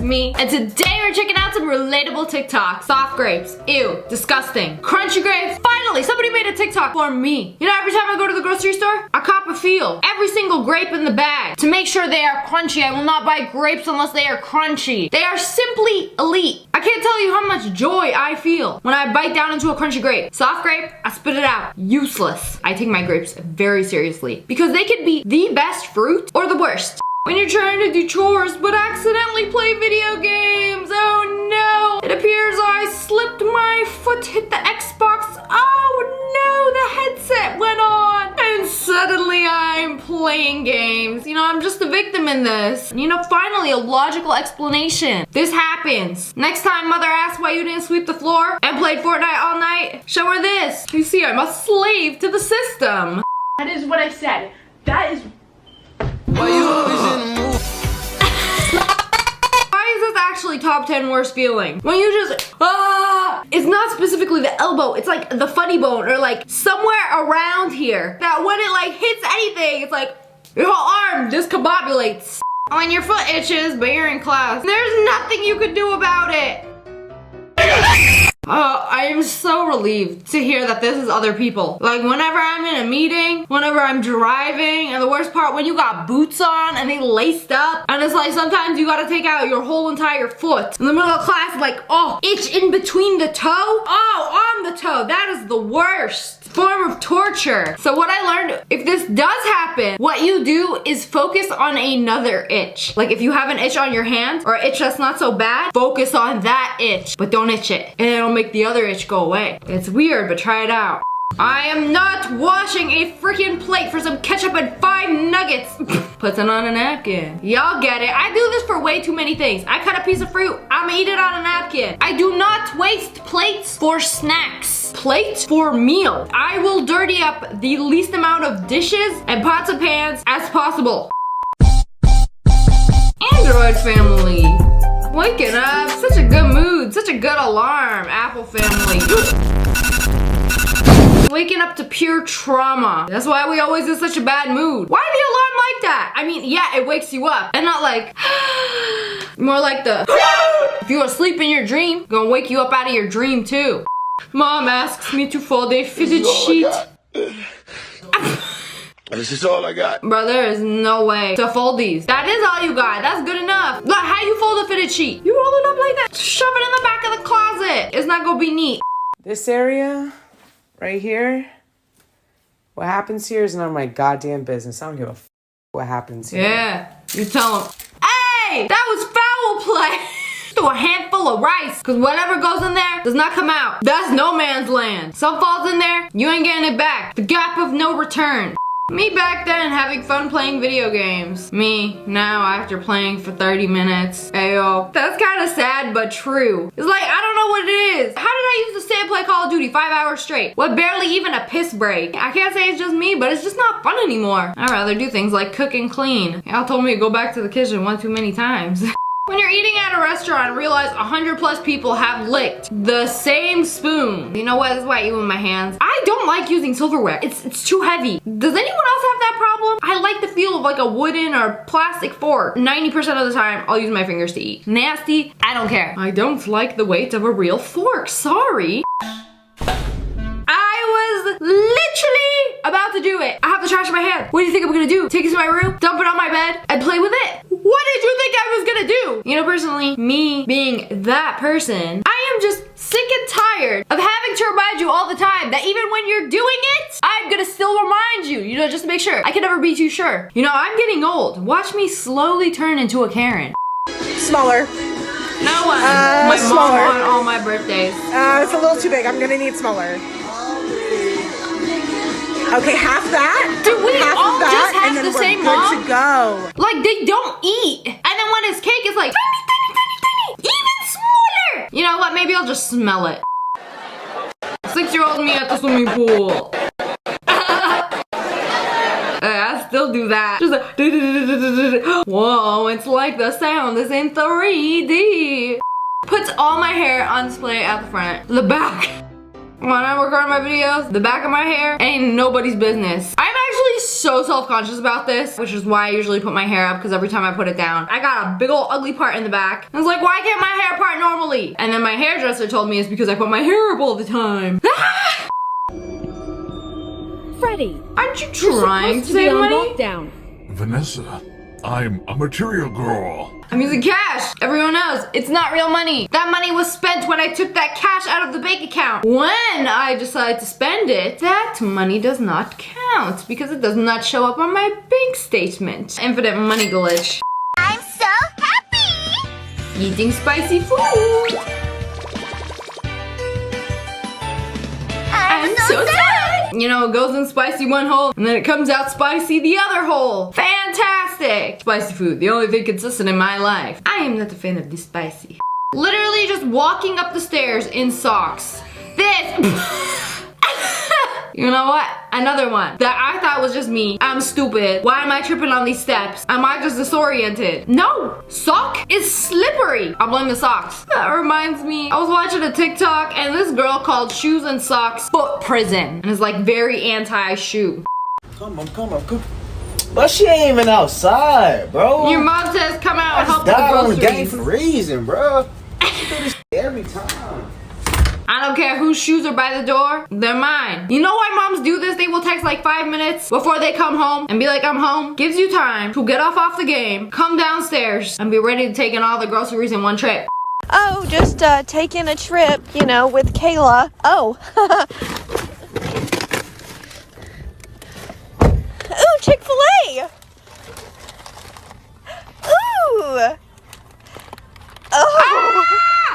me. And today we're checking out some relatable TikToks. Soft grapes, ew, disgusting. Crunchy grapes, finally, somebody made a TikTok for me. You know, every time I go to the grocery store, I cop a feel. Every single grape in the bag to make sure they are crunchy. I will not buy grapes unless they are crunchy. They are simply elite. I can't tell you how much joy I feel when I bite down into a crunchy grape. Soft grape, I spit it out. Useless. I take my grapes very seriously because they could be the best fruit or the worst. When you're trying to do chores but accidentally play video games. Oh no! It appears I slipped my foot, hit the Xbox. Oh no! The headset went on. And suddenly I'm playing games. You know, I'm just a victim in this. You know, finally a logical explanation. This happens. Next time mother asks why you didn't sweep the floor and played Fortnite all night, show her this. You see, I'm a slave to the system. That is what I said. That is... Why is this actually top 10 worst feeling? When you just, it's not specifically the elbow, it's like the funny bone or like somewhere around here. That when it like hits anything, it's like your whole arm discombobulates. When your foot itches, but you're in class, there's nothing you could do about it. I am so relieved to hear that this is other people. Like whenever I'm in a meeting, whenever I'm driving, and the worst part when you got boots on and they laced up, and it's like sometimes you gotta take out your whole entire foot. In the middle of class, like, oh, itch in between the toe? Oh, on the toe. That is the worst form of torture. So what I learned, if this does happen, what you do is focus on another itch. Like if you have an itch on your hand or an itch that's not so bad, focus on that itch, but don't itch it. And it'll make the other itch go away. It's weird, but try it out. I am not washing a freaking plate for some ketchup and 5 nuggets. Puts it on a napkin. Y'all get it. I do this for way too many things. I cut a piece of fruit, I'ma eat it on a napkin. I do not waste plates for snacks. Plates for meal. I will dirty up the least amount of dishes and pots and pans as possible. Android family. Waking up, such a good mood, such a good alarm. Apple family. Waking up to pure trauma. That's why we always in such a bad mood. Why the alarm like that? I mean, yeah, it wakes you up. And not like, more like the, if you asleep in your dream, gonna wake you up out of your dream too. Mom asks me to fold a fitted sheet. This is all I got. Bro, there is no way to fold these. That is all you got. That's good enough. Look, how you fold a fitted sheet? You roll it up like that. Shove it in the back of the closet. It's not gonna be neat. This area, right here, what happens here is none of my goddamn business. I don't give a f what happens here. Yeah, you tell them, hey, that was foul play. Throw a handful of rice, because whatever goes in there does not come out. That's no man's land. Some falls in there, you ain't getting it back. The gap of no return. Me back then having fun playing video games. Me now after playing for 30 minutes. Ayo. That's kind of sad but true. It's like, I don't know what it is. How did I used to stay and play Call of Duty 5 hours straight? With barely even a piss break. I can't say it's just me, but it's just not fun anymore. I'd rather do things like cook and clean. Y'all told me to go back to the kitchen one too many times. When you're eating at a restaurant and realize 100+ people have licked the same spoon. You know what? This is why I eat with my hands. I don't like using silverware. It's too heavy. Does anyone else have that problem? I like the feel of like a wooden or plastic fork. 90% of the time, I'll use my fingers to eat. Nasty, I don't care. I don't like the weight of a real fork. Sorry. I was literally about to do it. I have the trash in my hand. What do you think I'm gonna do? Take it to my room, dump it on my bed, and play with it? What did you think I was gonna do? You know, personally, me being that person, I am just sick and tired of having to remind you all the time that even when you're doing it, I'm gonna still remind you, you know, just to make sure. I can never be too sure. You know, I'm getting old. Watch me slowly turn into a Karen. Smaller. No one. My smaller. mom on all my birthdays. It's a little too big. I'm gonna need smaller. Okay, half that. Do we half all that, just have and then the we're same good mom? to go. Like they don't eat. And then when it's cake, it's like tiny. Even smaller. You know what? Maybe I'll just smell it. 6-year-old me at the swimming pool. I still do that. Just like, whoa, it's like the sound is in 3D. Puts all my hair on display at the front. The back. When I record my videos, the back of my hair ain't nobody's business. I'm actually so self-conscious about this, which is why I usually put my hair up, because every time I put it down, I got a big old ugly part in the back. I was like, why can't my hair part normally? And then my hairdresser told me it's because I put my hair up all the time. Freddie, aren't you trying to save money? Lockdown. Vanessa, I'm a material girl. I'm using cash. Everyone knows it's not real money. That money was spent when I took that cash out of the bank account. When I decide to spend it, that money does not count because it does not show up on my bank statement. Infinite money glitch. I'm so happy! Eating spicy food. I'm so sad. You know, it goes in spicy one hole and then it comes out spicy the other hole. Fantastic. Spicy food, the only thing consistent in my life. I am not a fan of this spicy. Literally just walking up the stairs in socks. This. You know what? Another one that I thought was just me. I'm stupid. Why am I tripping on these steps? Am I just disoriented? No, sock is slippery. I'll blame the socks. That reminds me, I was watching a TikTok and this girl called shoes and socks foot prison and is like very anti-shoe. Come on. But she ain't even outside, bro. Your mom says come out and help Die on with the the game for a groceries. reason, bro. She do this every time. I don't care whose shoes are by the door, they're mine. You know why moms do this? They will text like 5 minutes before they come home and be like, I'm home. Gives you time to get off the game, come downstairs, and be ready to take in all the groceries in one trip. Oh, just taking a trip, you know, with Kayla. Oh. Ooh, Chick-fil-A. Ooh. Oh.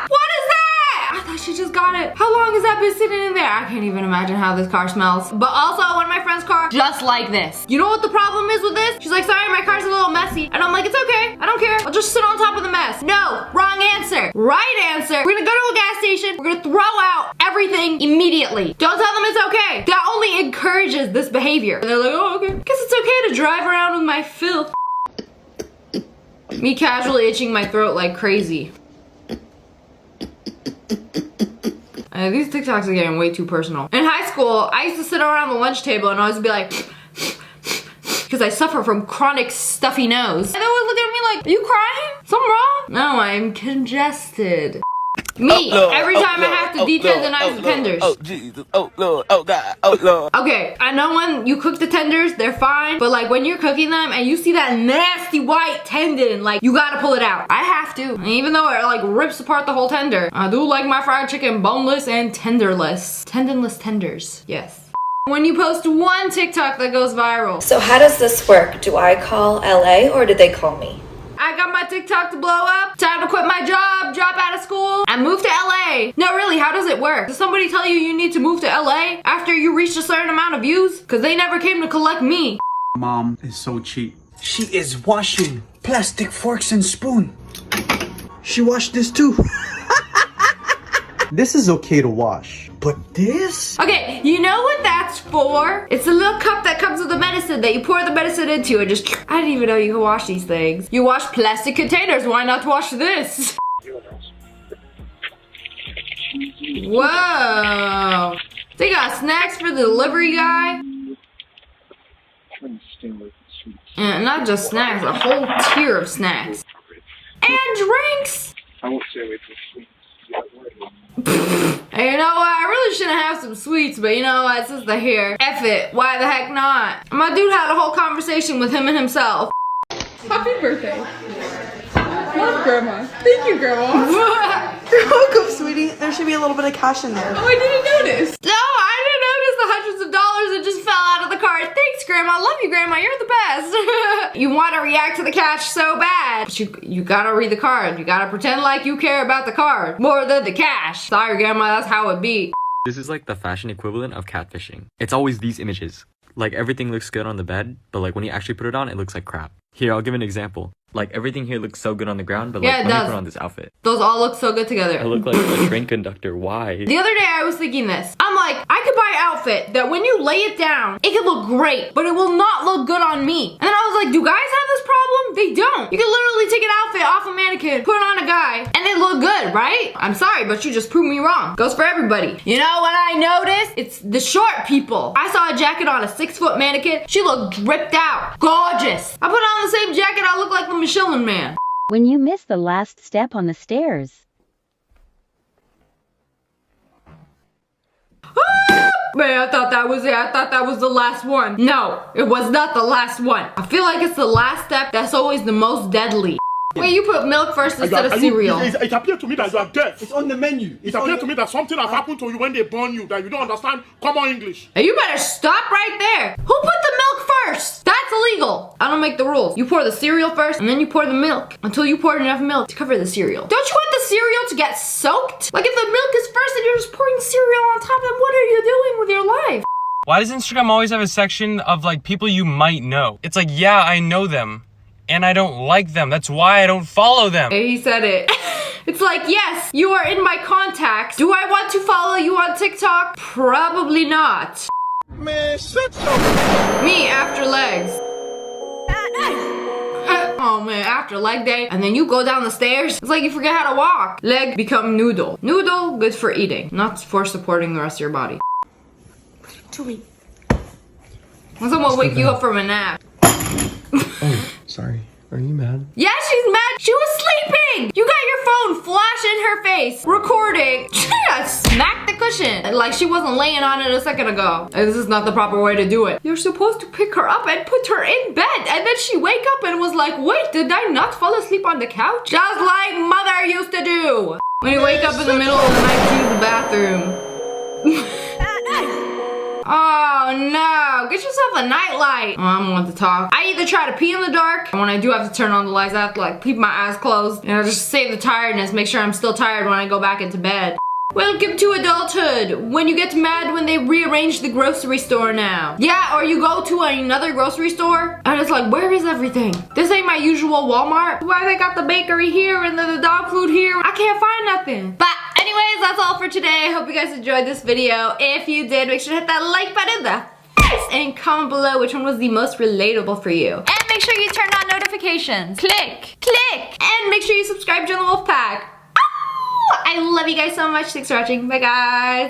What is that? I thought she just got it. How long has that been sitting in there? I can't even imagine how this car smells. But also one of my friend's car, just like this. You know what the problem is with this? She's like, sorry, my car's a little messy. And I'm like, it's okay. I don't care. I'll just sit on top of the mess. No, wrong answer. Right answer. We're gonna go to a gas station. We're gonna throw out everything immediately. Don't tell them it's okay. That only encourages this behavior. And they're like, oh, okay. Guess it's okay to drive around with my filth. Me casually itching my throat like crazy. These TikToks are getting way too personal. In high school, I used to sit around the lunch table and always be like, because I suffer from chronic stuffy nose. And they always look at me like, are you crying? Something wrong? No, I'm congested. Me, every time I have to detendonize the tenders. Oh, Jesus. Oh, Lord. Oh, God. Oh, Lord. Okay, I know when you cook the tenders, they're fine. But like when you're cooking them and you see that nasty white tendon, like you gotta pull it out. I have to. And even though it like rips apart the whole tender, I do like my fried chicken boneless and tenderless. Tendonless tenders, yes. When you post one TikTok that goes viral. So how does this work? Do I call LA or do they call me? I got my TikTok to blow up. Time to quit my job, drop out of school, and move to LA. No, really, how does it work? Does somebody tell you you need to move to LA after you reach a certain amount of views? Because they never came to collect me. Mom is so cheap. She is washing plastic forks and spoon. She washed this too. This is okay to wash. But this? Okay, you know what that's for? It's a little cup that comes with the medicine that you pour the medicine into and just... I didn't even know you could wash these things. You wash plastic containers, why not wash this? Whoa. They got snacks for the delivery guy? And not just snacks, a whole tier of snacks. And drinks! I won't stay away from sweets. Hey, you know what? I really shouldn't have some sweets, but you know what? Since they're here, F it. Why the heck not? My dude had a whole conversation with him and himself. Happy birthday. Love Grandma. Thank you, Grandma. You're welcome, sweetie. There should be a little bit of cash in there. Oh, I didn't notice. No, I didn't notice the hundreds of dollars that just fell out of the card. Thanks, Grandma. Love you, Grandma. You're the best. You want to react to the cash so bad, but you gotta read the card. You gotta pretend like you care about the card more than the cash. Sorry, Grandma. That's how it be. This is like the fashion equivalent of catfishing. It's always these images. Like everything looks good on the bed, but like when you actually put it on, it looks like crap. Here, I'll give an example. Like, everything here looks so good on the ground, but Yeah, like, it let me does. put on this outfit. Those all look so good together. I look like a train conductor. Why? The other day I was thinking this. I'm like, I could buy an outfit that when you lay it down, it could look great, but it will not look good on me. And then I was like, do guys have this problem? They don't. You can literally take an outfit off a mannequin, put it on a guy, and it look good, right? I'm sorry, but you just proved me wrong. Goes for everybody. You know what I noticed? It's the short people. I saw a jacket on a 6-foot mannequin. She looked dripped out. Gorgeous. I put on the same jacket, I look like the Michelin Man. When you miss the last step on the stairs. Man, I thought that was it. I thought that was the last one. No, it was not the last one. I feel like it's the last step that's always the most deadly. Wait, you put milk first instead of cereal. It appeared to me that you are deaf. It's on the menu. It appeared to me that something has happened to you when they born you, that you don't understand common English. Hey, you better stop right there. Who put the milk first? That's illegal. I don't make the rules. You pour the cereal first, and then you pour the milk until you pour enough milk to cover the cereal. Don't you want the cereal to get soaked? Like if the milk is first and you're just pouring cereal on top, then what are you doing with your life? Why does Instagram always have a section of like people you might know? It's like, yeah, I know them. And I don't like them. That's why I don't follow them. Hey, he said it. It's like, yes, you are in my contacts. Do I want to follow you on TikTok? Probably not. Man, shut your... Me after legs. Oh man, after leg day, and then you go down the stairs, it's like you forget how to walk. Leg become noodle. Noodle, good for eating, not for supporting the rest of your body. When someone wake you up from a nap. Oh, sorry. Are you mad? Yeah, she's mad. She was sleeping. You got your phone flash in her face, recording. She got smacked the cushion like she wasn't laying on it a second ago. This is not the proper way to do it. You're supposed to pick her up and put her in bed, and then she wake up and was like, wait, did I not fall asleep on the couch? Just like mother used to do. When you wake up in the middle of the night to use the bathroom. Oh no, get yourself a nightlight. Oh, I'm one to talk. I either try to pee in the dark, and when I do have to turn on the lights, I have to like keep my eyes closed. You know, just save the tiredness, make sure I'm still tired when I go back into bed. Welcome to adulthood, when you get mad when they rearrange the grocery store now. Yeah, or you go to another grocery store, and it's like, where is everything? This ain't my usual Walmart. Why they got the bakery here and the dog food here? I can't find nothing. But anyways, that's all for today. I hope you guys enjoyed this video. If you did, make sure to hit that like button in the face and comment below which one was the most relatable for you. And make sure you turn on notifications. Click, click, and make sure you subscribe to the Wolf Pack. I love you guys so much. Thanks for watching. Bye guys.